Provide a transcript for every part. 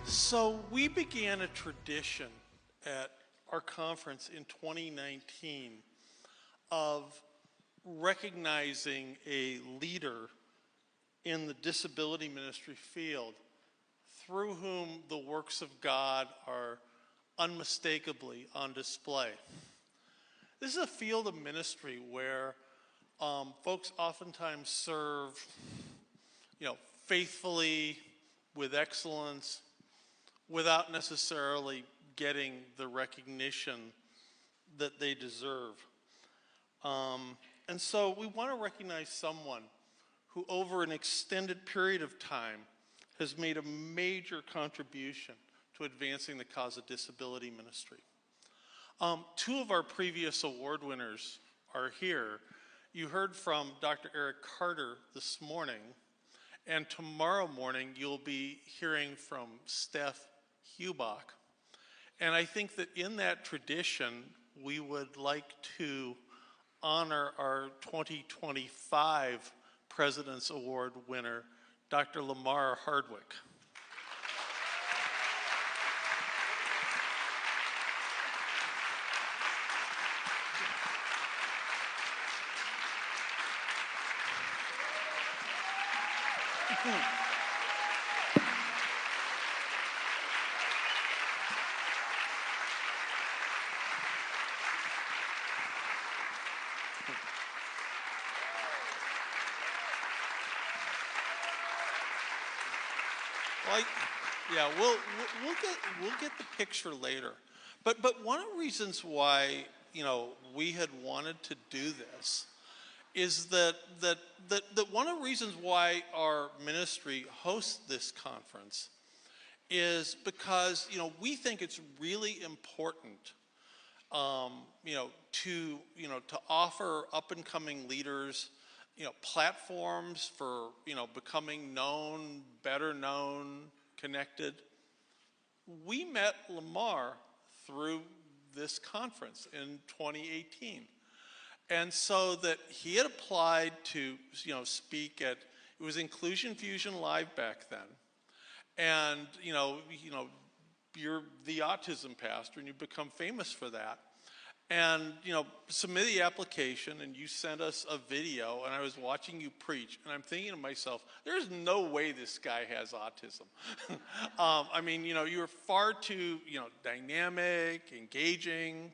So we began a tradition at our conference in 2019 of recognizing a leader in the disability ministry field through whom the works of God are unmistakably on display. This is a field of ministry where folks oftentimes serve, faithfully, with excellence, without necessarily getting the recognition that they deserve. And so we want to recognize someone who over an extended period of time has made a major contribution to advancing the cause of disability ministry. Two of our previous award winners are here. You heard from Dr. Eric Carter this morning, and tomorrow morning you'll be hearing from Steph Hubach. And I think that in that tradition, we would like to honor our 2025 President's Award winner, Dr. Lamar Hardwick. Yeah, we'll get the picture later, but one of the reasons why we had wanted to do this is that one of the reasons why our ministry hosts this conference is because we think it's really important to offer up and coming leaders platforms for becoming known, better known, connected. We met Lamar through this conference in 2018. And so that he had applied to speak at, it was Inclusion Fusion Live back then. And you're the autism pastor and you've become famous for that. And submit the application, and you sent us a video, and I was watching you preach, and I'm thinking to myself, there's no way this guy has autism. I mean, you were far too dynamic, engaging,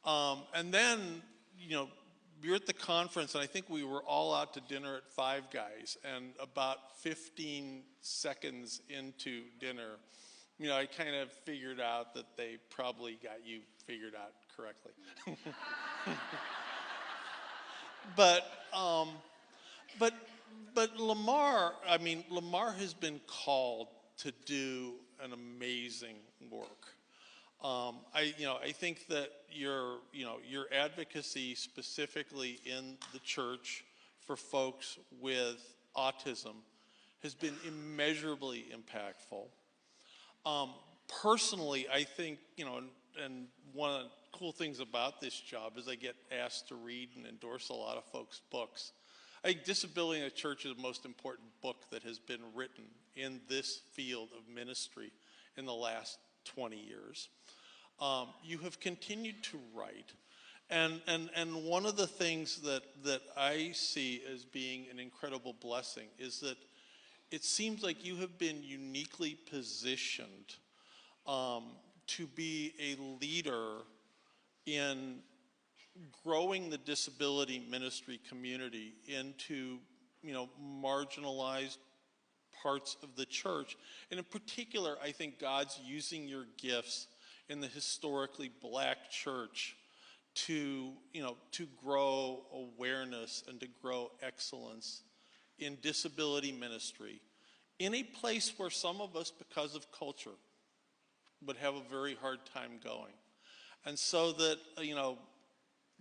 and then you're at the conference, and I think we were all out to dinner at Five Guys, and about 15 seconds into dinner, I kind of figured out that they probably got you figured out correctly. But Lamar has been called to do an amazing work. I think that your advocacy specifically in the church for folks with autism has been immeasurably impactful. Personally, I think, and one of the cool things about this job is I get asked to read and endorse a lot of folks' books. I think Disability in the Church is the most important book that has been written in this field of ministry in the last 20 years. You have continued to write. And one of the things that I see as being an incredible blessing is that it seems like you have been uniquely positioned to be a leader in growing the disability ministry community into marginalized parts of the church. And in particular, I think God's using your gifts in the historically black church to grow awareness and to grow excellence in disability ministry in a place where some of us, because of culture, would have a very hard time going. And so that,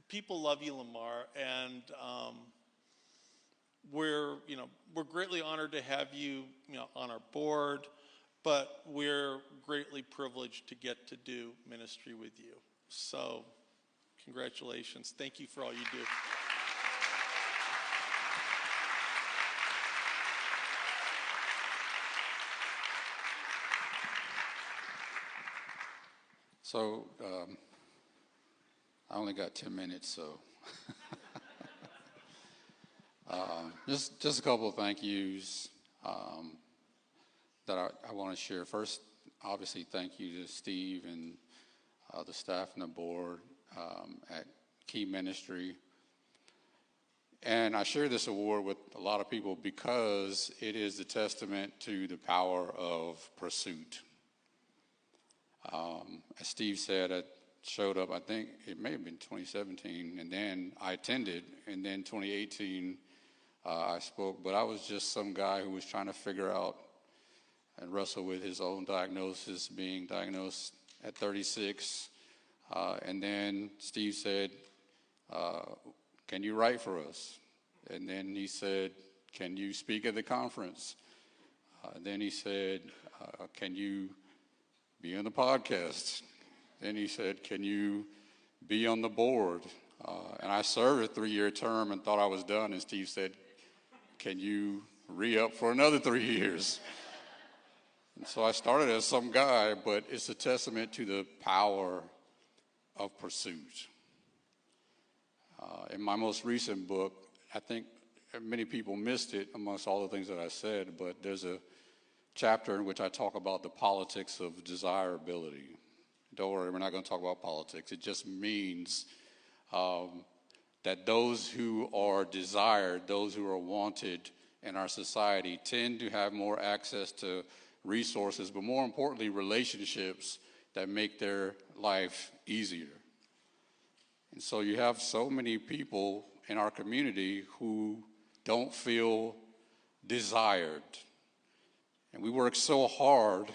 people love you, Lamar, and we're greatly honored to have you, on our board, but we're greatly privileged to get to do ministry with you. So, congratulations. Thank you for all you do. So I only got 10 minutes, so just a couple of thank yous that I want to share. First, obviously, thank you to Steve and the staff and the board at Key Ministry. And I share this award with a lot of people because it is a testament to the power of pursuit. As Steve said, I showed up, I think it may have been 2017, and then I attended, and then 2018 I spoke, but I was just some guy who was trying to figure out and wrestle with his own diagnosis, being diagnosed at 36. And then Steve said, can you write for us? And then he said, can you speak at the conference? Then he said, can you be on the podcast? Then he said, can you be on the board? And I served a 3-year term and thought I was done. And Steve said, can you re-up for another 3 years? And so I started as some guy, but it's a testament to the power of pursuit. In my most recent book, I think many people missed it amongst all the things that I said, but there's a chapter in which I talk about the politics of desirability. Don't worry, we're not going to talk about politics. It just means that those who are desired, those who are wanted in our society tend to have more access to resources, but more importantly, relationships that make their life easier. And so you have so many people in our community who don't feel desired. And we work so hard.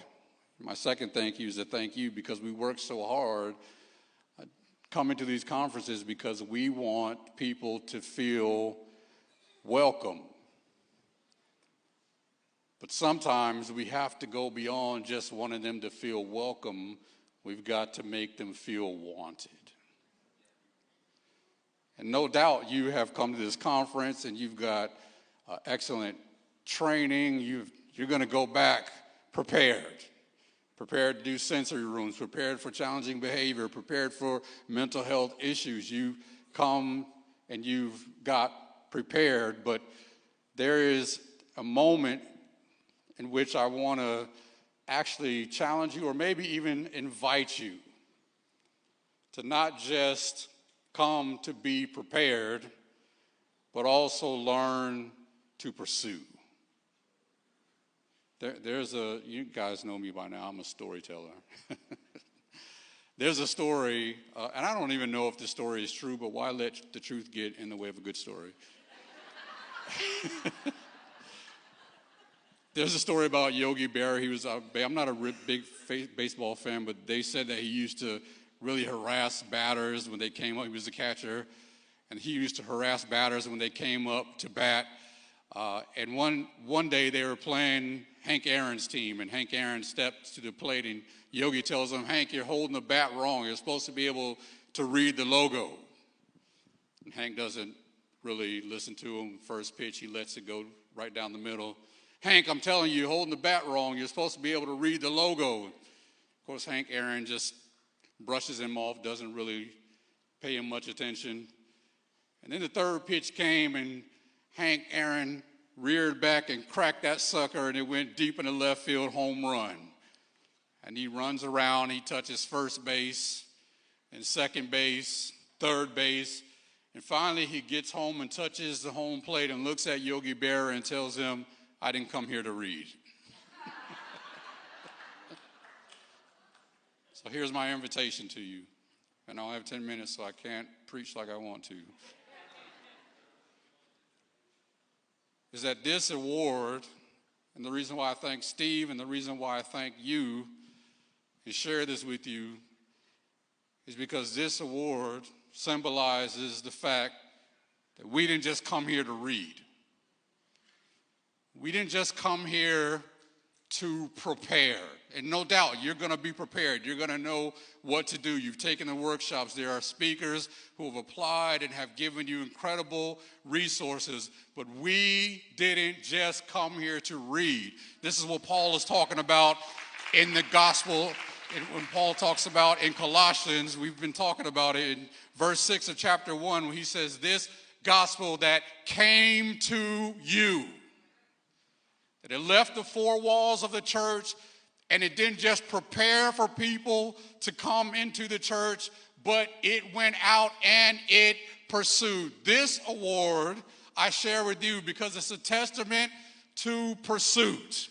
My second thank you is a thank you because we work so hard coming to these conferences because we want people to feel welcome. But sometimes we have to go beyond just wanting them to feel welcome. We've got to make them feel wanted. And no doubt you have come to this conference and you've got excellent training. You're going to go back prepared to do sensory rooms, prepared for challenging behavior, prepared for mental health issues. You come and you've got prepared, but there is a moment in which I want to actually challenge you or maybe even invite you to not just come to be prepared, but also learn to pursue. You guys know me by now, I'm a storyteller. There's a story, and I don't even know if the story is true, but why let the truth get in the way of a good story? There's a story about Yogi Berra. I'm not a big baseball fan, but they said that he used to really harass batters when they came up. He was a catcher, and he used to harass batters when they came up to bat. And one day they were playing Hank Aaron's team, and Hank Aaron steps to the plate, and Yogi tells him, Hank, you're holding the bat wrong. You're supposed to be able to read the logo. And Hank doesn't really listen to him. First pitch, he lets it go right down the middle. Hank, I'm telling you, you're holding the bat wrong. You're supposed to be able to read the logo. Of course, Hank Aaron just brushes him off, doesn't really pay him much attention. And then the third pitch came, and Hank Aaron reared back and cracked that sucker, and it went deep in the left field, home run. And he runs around, he touches first base and second base, third base, and finally he gets home and touches the home plate and looks at Yogi Berra and tells him, I didn't come here to read. So here's my invitation to you. And I'll have 10 minutes, so I can't preach like I want to. Is that this award, and the reason why I thank Steve and the reason why I thank you and share this with you is because this award symbolizes the fact that we didn't just come here to read. We didn't just come here to prepare. And no doubt, you're going to be prepared. You're going to know what to do. You've taken the workshops. There are speakers who have applied and have given you incredible resources. But we didn't just come here to read. This is what Paul is talking about in the gospel And when Paul talks about in Colossians, we've been talking about it in verse 6 of chapter 1, when he says, this gospel that came to you, that it left the four walls of the church, and it didn't just prepare for people to come into the church, but it went out and it pursued. This award I share with you because it's a testament to pursuit.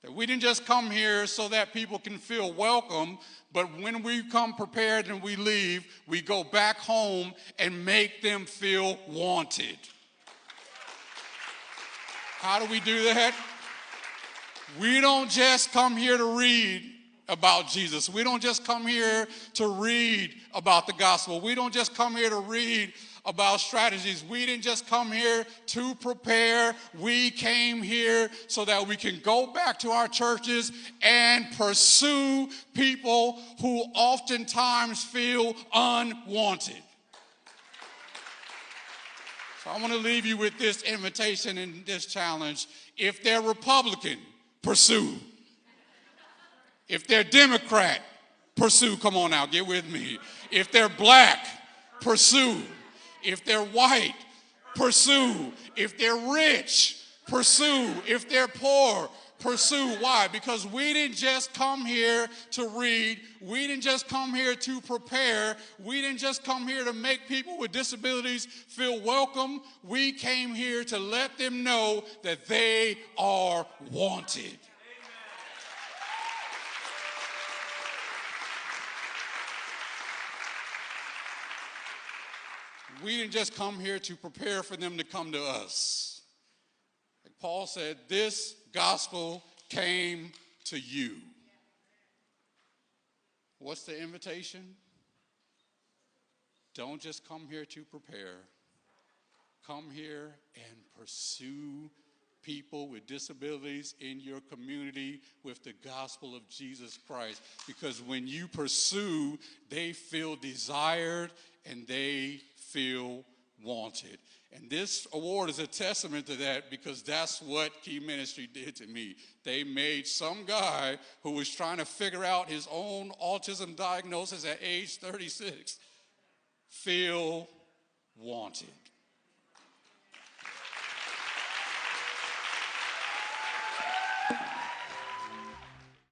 That we didn't just come here so that people can feel welcome, but when we come prepared and we leave, we go back home and make them feel wanted. How do we do that? We don't just come here to read about Jesus. We don't just come here to read about the gospel. We don't just come here to read about strategies. We didn't just come here to prepare. We came here so that we can go back to our churches and pursue people who oftentimes feel unwanted. So I want to leave you with this invitation and this challenge. If they're Republican, pursue. If they're Democrat, pursue. Come on now, get with me. If they're black, pursue. If they're white, pursue. If they're rich, pursue. If they're poor, pursue. Why? Because we didn't just come here to read. We didn't just come here to prepare. We didn't just come here to make people with disabilities feel welcome. We came here to let them know that they are wanted. We didn't just come here to prepare for them to come to us. Like Paul said, this gospel came to you. What's the invitation? Don't just come here to prepare. Come here and pursue people with disabilities in your community with the gospel of Jesus Christ. Because when you pursue, they feel desired and they feel wanted. And this award is a testament to that, because that's what Key Ministry did to me. They made some guy who was trying to figure out his own autism diagnosis at age 36 feel wanted.